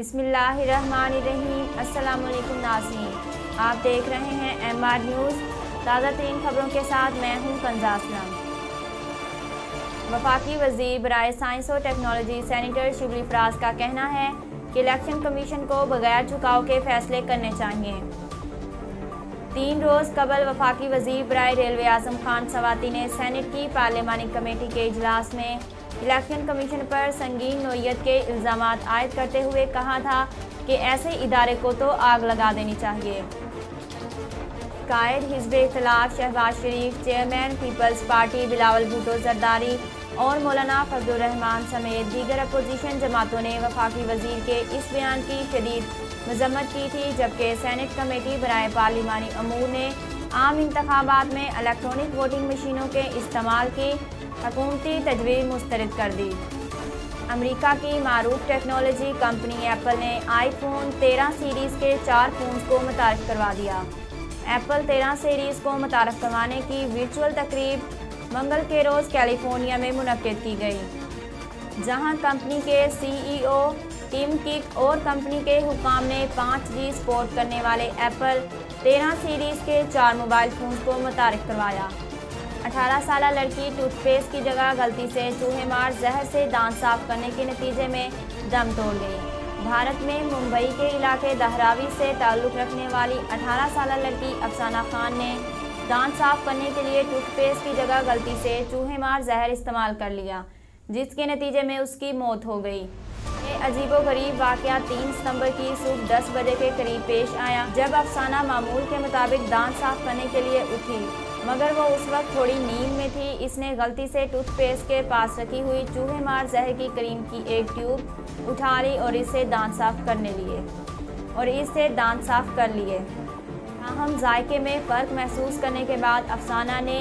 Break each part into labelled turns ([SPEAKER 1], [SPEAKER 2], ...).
[SPEAKER 1] बिस्मिल्लाहिर्रहमानिर्रहीम। अस्सलाम वालेकुम नाज़रीन, आप देख रहे हैं MR न्यूज़। ताज़ा तरीन खबरों के साथ मैं हूं कंज़ा असलम। वफाकी वज़ीर बराए साइंस और टेक्नोलॉजी सेनेटर शिबली फराज का कहना है कि इलेक्शन कमीशन को बगैर झुकाव के फैसले करने चाहिए। 3 रोज़ कबल वफाकी वज़ीर बराए रेलवे आज़म खान सवाती ने सेनेट की पार्लिमानी कमेटी के इजलास में इलेक्शन कमीशन पर संगीन नोयत के इल्ज़ामात आयद करते हुए कहा था कि ऐसे इदारे को तो आग लगा देनी चाहिए। कायद हिज़्ब इख्तिलाफ Shehbaz Sharif, chairman people's party Bilawal Bhutto Zardari और मौलाना फजलुर रहमान समेत दीगर अपोजिशन जमातों ने वफाकी वज़ीर के इस बयान की शदीद मज़म्मत की थी, जबकि सेनेट कमेटी बराए पार्लिमानी अमूर ने आम इंतखाबात में इलेक्ट्रॉनिक वोटिंग मशीनों के इस्तेमाल की हुकूमती तजवीज़ मुस्तरद कर दी। अमेरिका की मारूफ टेक्नोलॉजी कंपनी एप्पल ने आईफोन 13 सीरीज़ के 4 फ़ोन्स को मुतारफ़ करवा दिया। एप्पल 13 सीरीज़ को मुतारफ़ करवाने की वर्चुअल तकरीब मंगल के रोज़ कैलिफोर्निया में मुनक्किद की गई, जहां कंपनी के CEO टिम कुक और कंपनी के हुकाम ने 5G सपोर्ट करने वाले एप्पल 13 सीरीज़ के 4 मोबाइल फ़ोन्स को मुतारफ़ करवाया। 18 साल लड़की टूथपेस्ट की जगह गलती से चूहे मार जहर से दांत साफ करने के नतीजे में दम तोड़ गई। भारत में मुंबई के इलाके धारावी से ताल्लुक़ रखने वाली 18 साल लड़की अफसाना खान ने दांत साफ करने के लिए टूथपेस्ट की जगह गलती से चूहे मार जहर इस्तेमाल कर लिया, जिसके नतीजे में उसकी मौत हो गई। ये अजीबोगरीब वाक़या 3 सितंबर की सुबह 10 बजे के करीब पेश आया, जब अफसाना मामूल के मुताबिक दांत साफ करने के लिए उठी, मगर वो उस वक्त थोड़ी नींद में थी। इसने गलती से टूथपेस्ट के पास रखी हुई चूहे मार जहर की क्रीम की एक ट्यूब उठा ली और इससे दांत साफ कर लिए। हम जायके में फ़र्क महसूस करने के बाद अफसाना ने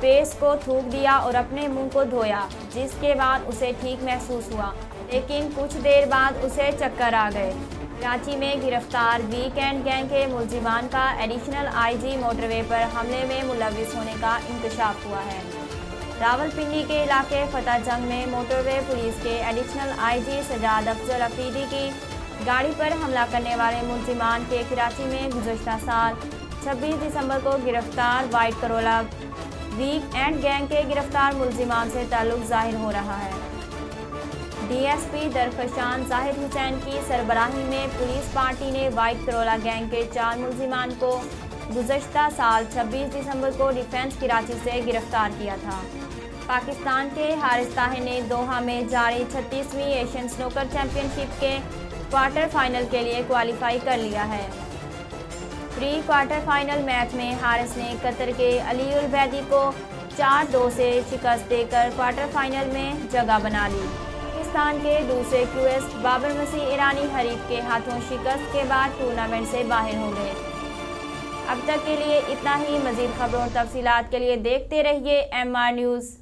[SPEAKER 1] पेस्ट को थूक दिया और अपने मुंह को धोया, जिसके बाद उसे ठीक महसूस हुआ, लेकिन कुछ देर बाद उसे चक्कर आ गए। कराची में गिरफ्तार वीकेंड गैंग के मुलजिमान का एडिशनल IG मोटरवे पर हमले में मुलविस होने का इंकशाफ हुआ है। रावलपिंडी के इलाके फतेह जंग में मोटरवे पुलिस के एडिशनल IG सजाद अफजल अफरीदी की गाड़ी पर हमला करने वाले मुलजिमान के कराची में गुज़श्ता साल 26 दिसंबर को गिरफ्तार वाइट करोला वीकेंड गैंग के गिरफ्तार मुलजिमान से ताल्लुक़ ज़ाहिर हो रहा है। DSP दरफशान जाहिद हुसैन की सरबराही में पुलिस पार्टी ने वाइट करोला गैंग के 4 मुलजिमान को गुज़श्ता साल 26 दिसंबर को डिफेंस कराची से गिरफ्तार किया था। पाकिस्तान के हारिस ताहिर ने दोहा में जारी 36वीं एशियन स्नूकर चैम्पियनशिप के क्वार्टर फाइनल के लिए क्वालिफाई कर लिया है। प्री क्वार्टर फाइनल मैच में हारिस ने कतर के अली उल बैदी को 4-2 से शिकस्त देकर क्वार्टर फाइनल में जगह बना ली। पाकिस्तान के दूसरे क्रूएस्ट बाबर मसीह ईरानी हरीफ के हाथों शिकस्त के बाद टूर्नामेंट से बाहर हो गए। अब तक के लिए इतना ही। मज़ीद खबरों और तफसीलात के लिए देखते रहिए MR न्यूज़।